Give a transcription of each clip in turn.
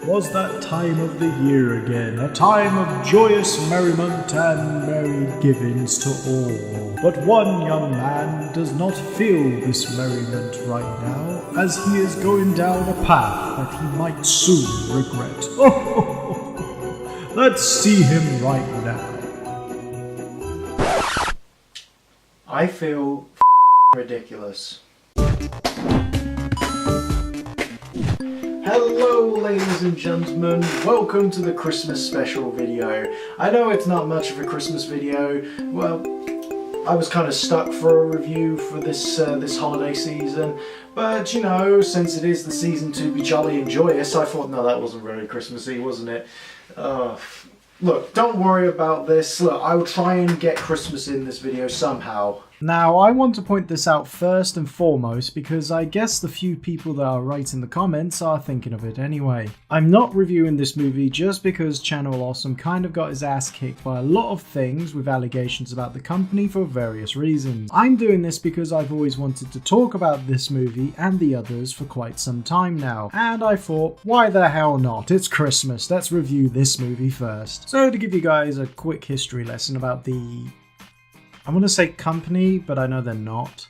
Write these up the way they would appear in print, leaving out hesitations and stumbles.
'twas that time of the year again, a time of joyous merriment and merry givings to all. But one young man does not feel this merriment right now, as he is going down a path that he might soon regret. Let's see him right now. I feel ridiculous. Hello ladies and gentlemen, welcome to the Christmas special video. I know it's not much of a Christmas video. Well, I was kind of stuck for a review for this holiday season, but you know, since it is the season to be jolly and joyous, I thought, no, that wasn't very Christmassy, wasn't it? Look, don't worry about this. Look, I will try and get Christmas in this video somehow. Now, I want to point this out first and foremost because I guess the few people that are writing the comments are thinking of it anyway. I'm not reviewing this movie just because Channel Awesome kind of got his ass kicked by a lot of things with allegations about the company for various reasons. I'm doing this because I've always wanted to talk about this movie and the others for quite some time now, and I thought, why the hell not? It's Christmas, let's review this movie first. So to give you guys a quick history lesson about the... I want to say company, but I know they're not.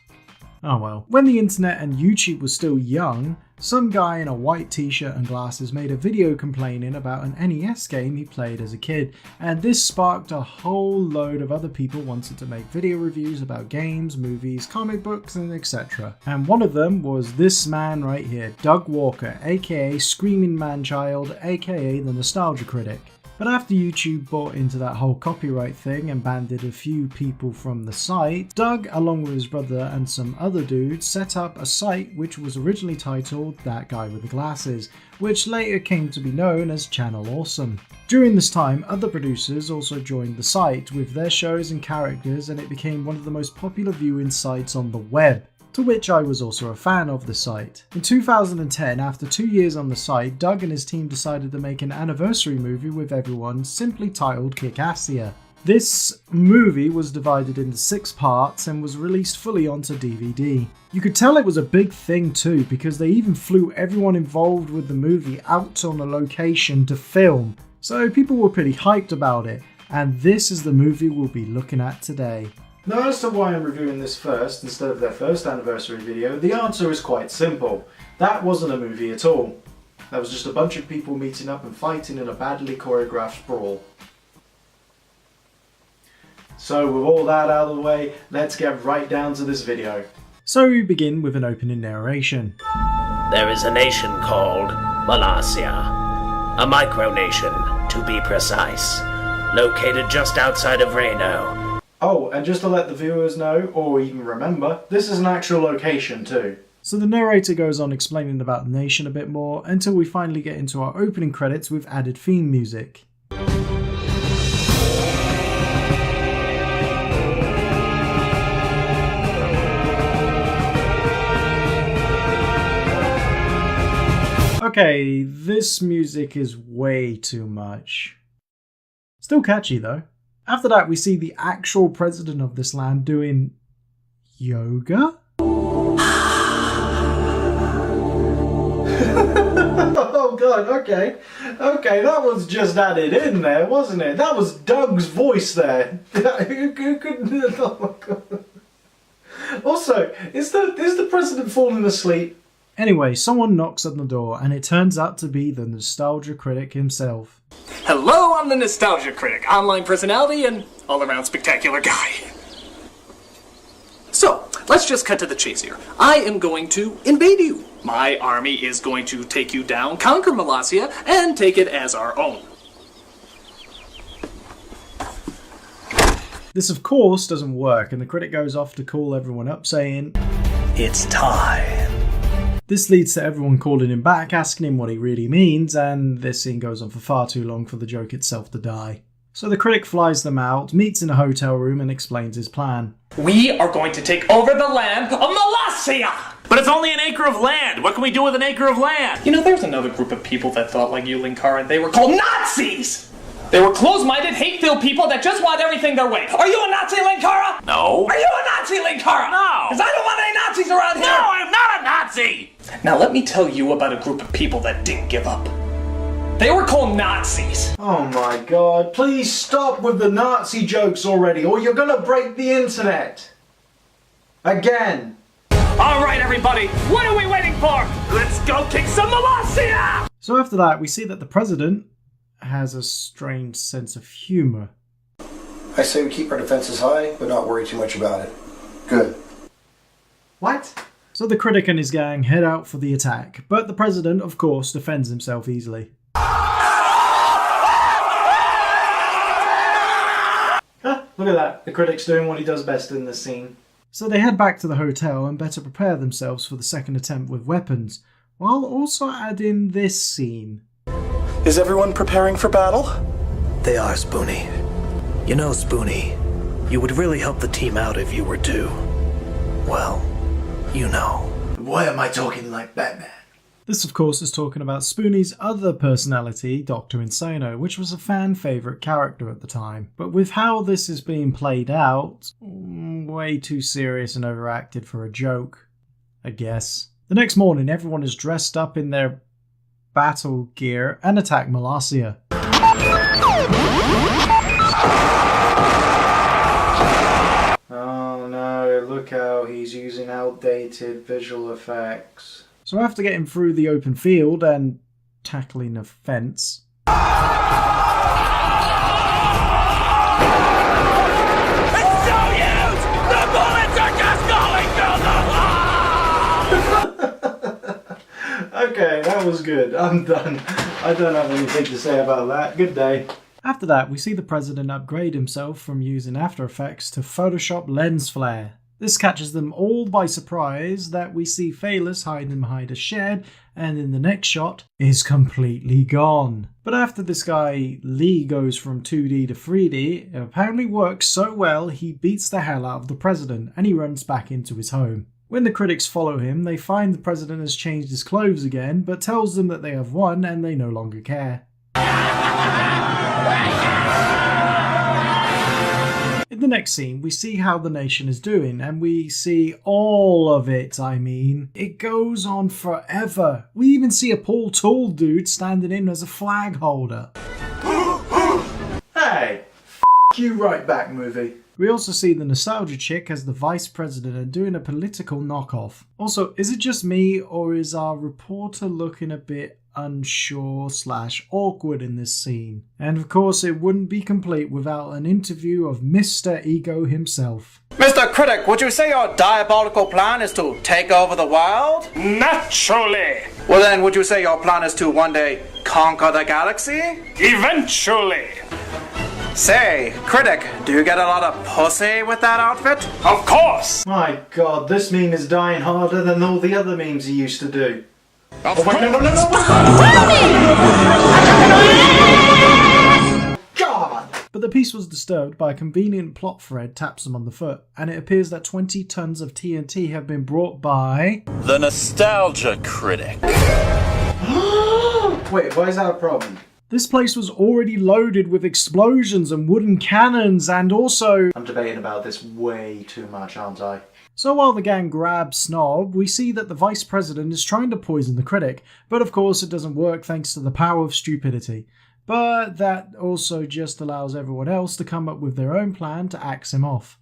Oh well. When the internet and YouTube was still young, some guy in a white t-shirt and glasses made a video complaining about an NES game he played as a kid, and this sparked a whole load of other people wanting to make video reviews about games, movies, comic books, and etc. And one of them was this man right here, Doug Walker, aka Screaming Manchild, aka the Nostalgia Critic. But after YouTube bought into that whole copyright thing and banned a few people from the site, Doug, along with his brother and some other dudes, set up a site which was originally titled That Guy with the Glasses, which later came to be known as Channel Awesome. During this time, other producers also joined the site with their shows and characters, and it became one of the most popular viewing sites on the web, to which I was also a fan of the site. In 2010, after 2 years on the site, Doug and his team decided to make an anniversary movie with everyone, simply titled Kickassia. This movie was divided into 6 parts and was released fully onto DVD. You could tell it was a big thing too, because they even flew everyone involved with the movie out on a location to film, so people were pretty hyped about it, and this is the movie we'll be looking at today. Now, as to why I'm reviewing this first instead of their first anniversary video, the answer is quite simple. That wasn't a movie at all. That was just a bunch of people meeting up and fighting in a badly choreographed brawl. So with all that out of the way, let's get right down to this video. So we begin with an opening narration. There is a nation called Whalley, a micronation, to be precise, located just outside of Reno. Oh, and just to let the viewers know, or even remember, this is an actual location too. So the narrator goes on explaining about the nation a bit more until we finally get into our opening credits with added theme music. Okay, this music is way too much. Still catchy though. After that, we see the actual president of this land doing yoga? Oh god, okay, that was just added in there, wasn't it? That was Doug's voice there. Who could... Oh my god. Also, is the president falling asleep? Anyway, someone knocks on the door, and it turns out to be the Nostalgia Critic himself. Hello, I'm the Nostalgia Critic, online personality and all-around spectacular guy. So, let's just cut to the chase here. I am going to invade you. My army is going to take you down, conquer Whalley, and take it as our own. This of course doesn't work, and the critic goes off to call everyone up saying, It's time. This leads to everyone calling him back, asking him what he really means, and this scene goes on for far too long for the joke itself to die. So the critic flies them out, meets in a hotel room, and explains his plan. We are going to take over the land of Whalley! But it's only an acre of land! What can we do with an acre of land? You know, there's another group of people that thought like you, Linkara, and they were called Nazis! They were closed-minded, hate-filled people that just want everything their way. Are you a Nazi, Linkara? No. Are you a Nazi, Linkara? No. Because I don't want any Nazis around here! No, I'm not a Nazi! Now let me tell you about a group of people that didn't give up. They were called Nazis. Oh my god, please stop with the Nazi jokes already, or you're gonna break the internet. Again. Alright everybody, what are we waiting for? Let's go kick some Malasia! So after that, we see that the president has a strange sense of humour. I say we keep our defenses high, but not worry too much about it. Good. What? So the Critic and his gang head out for the attack, but the president, of course, defends himself easily. Look at that, the Critic's doing what he does best in this scene. So they head back to the hotel and better prepare themselves for the second attempt with weapons, while also adding this scene. Is everyone preparing for battle? They are, Spoonie. You know, Spoonie, you would really help the team out if you were to, well, you know. Why am I talking like Batman? This, of course, is talking about Spoonie's other personality, Dr. Insano, which was a fan favourite character at the time. But with how this is being played out, way too serious and overacted for a joke, I guess. The next morning, everyone is dressed up in their battle gear and attack Malasia. Oh no, look how he's using outdated visual effects. So after getting through the open field and tackling a fence, It's no use! The bullets are just going through the wall! Okay, that was good. I'm done. I don't have anything to say about that. Good day. after that we see the president upgrade himself from using After Effects to Photoshop lens flare. This catches them all by surprise that we see Phaelus hiding behind a shed, and in the next shot is completely gone. But after this guy Lee goes from 2D to 3D, it apparently works so well he beats the hell out of the president and he runs back into his home. When the critics follow him, they find the president has changed his clothes again, but tells them that they have won and they no longer care. In the next scene, we see how the nation is doing, and we see all of it, I mean. It goes on forever. We even see a Paul Toole dude standing in as a flag holder. Hey, you right back, movie. We also see the nostalgia chick as the vice president and doing a political knockoff. Also, is it just me, or is our reporter looking a bit unsure / awkward in this scene? And of course it wouldn't be complete without an interview of Mr. Ego himself. Mr. Critic, would you say your diabolical plan is to take over the world? Naturally! Well then, would you say your plan is to one day conquer the galaxy? Eventually! Say, Critic, do you get a lot of pussy with that outfit? Of course! My god, this meme is dying harder than all the other memes he used to do. Of course! God! But the peace was disturbed by a convenient plot thread taps them on the foot, and it appears that 20 tons of TNT have been brought by... The Nostalgia Critic. Wait, why is that a problem? This place was already loaded with explosions and wooden cannons, and also... I'm debating about this way too much, aren't I? So while the gang grabs Snob, we see that the vice president is trying to poison the critic, but of course it doesn't work thanks to the power of stupidity. But that also just allows everyone else to come up with their own plan to axe him off.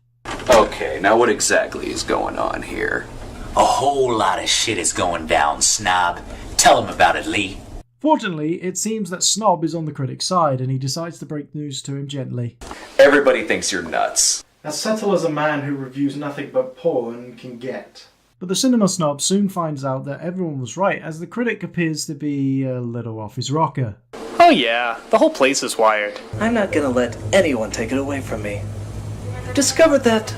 Okay, now what exactly is going on here? A whole lot of shit is going down, Snob. Tell him about it, Lee. Fortunately, it seems that Snob is on the critic's side and he decides to break news to him gently. Everybody thinks you're nuts. As subtle as a man who reviews nothing but porn can get. But the cinema snob soon finds out that everyone was right, as the critic appears to be a little off his rocker. Oh yeah, the whole place is wired. I'm not gonna let anyone take it away from me. I've discovered that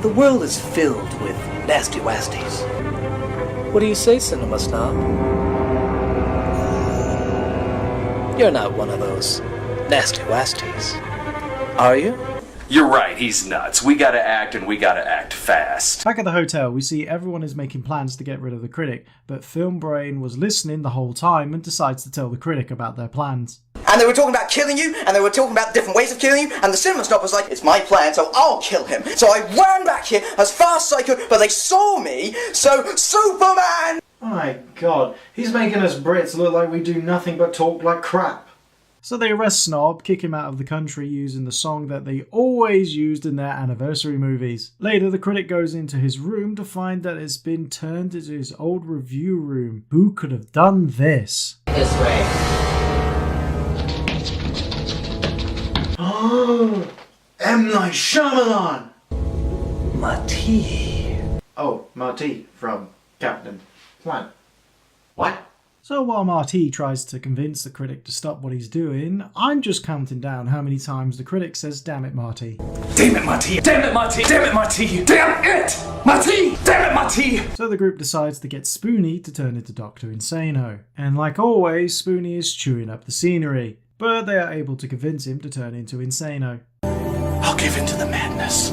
the world is filled with nasty wasties. What do you say, cinema snob? You're not one of those nasty wasties, are you? You're right, he's nuts. We gotta act, and we gotta act fast. Back at the hotel, we see everyone is making plans to get rid of the critic, but Film Brain was listening the whole time and decides to tell the critic about their plans. And they were talking about killing you, and they were talking about different ways of killing you, and the cinema snob was like, it's my plan, so I'll kill him. So I ran back here as fast as I could, but they saw me, so Superman My god, he's making us Brits look like we do nothing but talk like crap. So they arrest Snob, kick him out of the country using the song that they always used in their anniversary movies. Later, the critic goes into his room to find that it's been turned into his old review room. Who could have done this? This way. Oh, M. Night Shyamalan! Marty. Oh, Marty from Captain Planet. What? So while Marty tries to convince the critic to stop what he's doing, I'm just counting down how many times the critic says, "Damn it, Marty." Damn it, Marty! Damn it, Marty! Damn it, Marty! Damn it! Marty! Damn it, Marty! So the group decides to get Spoonie to turn into Dr. Insano. And like always, Spoonie is chewing up the scenery. But they are able to convince him to turn into Insano. I'll give in to the madness.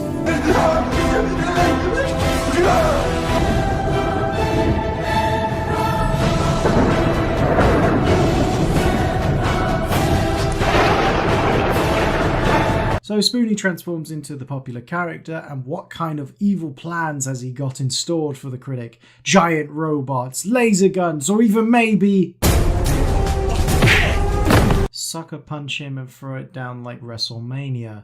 So Spoonie transforms into the popular character, and what kind of evil plans has he got in store for the critic? Giant robots, laser guns, or even maybe... sucker punch him and throw it down like WrestleMania.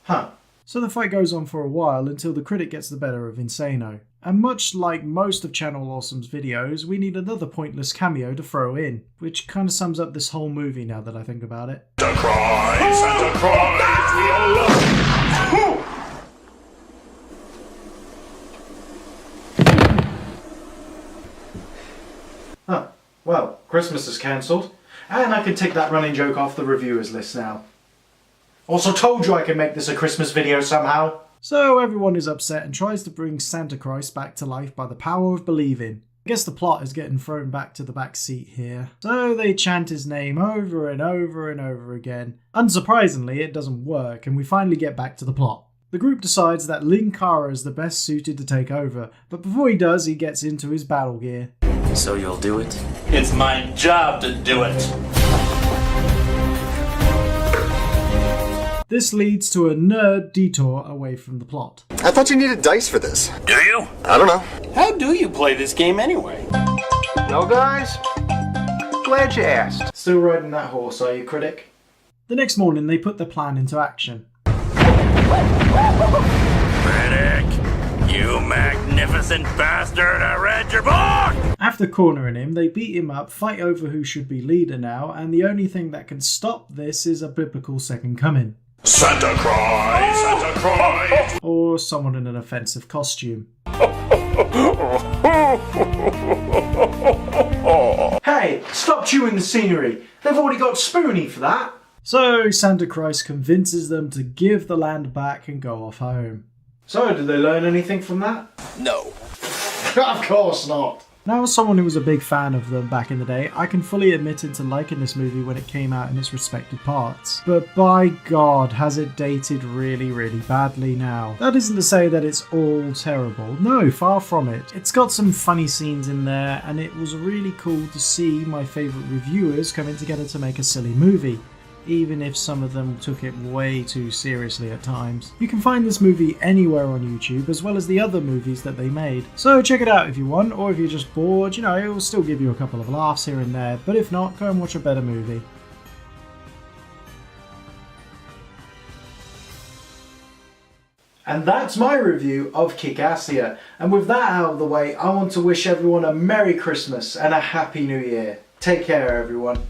Huh. So the fight goes on for a while until the critic gets the better of Insano. And much like most of Channel Awesome's videos, we need another pointless cameo to throw in, which kind of sums up this whole movie now that I think about it. Santa cries, Santa cries, we all love. Huh. Well, Christmas is cancelled, and I can take that running joke off the reviewers list now. Also told you I could make this a Christmas video somehow. So everyone is upset and tries to bring Santa Christ back to life by the power of believing. I guess the plot is getting thrown back to the back seat here. So they chant his name over and over and over again. Unsurprisingly, it doesn't work, and we finally get back to the plot. The group decides that Linkara is the best suited to take over, but before he does, he gets into his battle gear. So you'll do it? It's my job to do it. This leads to a nerd detour away from the plot. I thought you needed dice for this. Do you? I don't know. How do you play this game anyway? No, guys? Glad you asked. Still riding that horse, are you, Critic? The next morning, they put their plan into action. Critic, you magnificent bastard, I read your book! After cornering him, they beat him up, fight over who should be leader now, and the only thing that can stop this is a biblical second coming. Santa cries, Santa cries! Or someone in an offensive costume. Hey, stop chewing the scenery. They've already got Spoonie for that. So Santa Christ convinces them to give the land back and go off home. So, did they learn anything from that? No. Of course not. Now, as someone who was a big fan of them back in the day, I can fully admit into liking this movie when it came out in its respective parts. But by God, has it dated really, really badly now. That isn't to say that it's all terrible. No, far from it. It's got some funny scenes in there, and it was really cool to see my favourite reviewers coming together to make a silly movie, even if some of them took it way too seriously at times. You can find this movie anywhere on YouTube, as well as the other movies that they made. So check it out if you want, or if you're just bored, you know, it will still give you a couple of laughs here and there, but if not, go and watch a better movie. And that's my review of Kickassia. And with that out of the way, I want to wish everyone a Merry Christmas and a Happy New Year. Take care, everyone.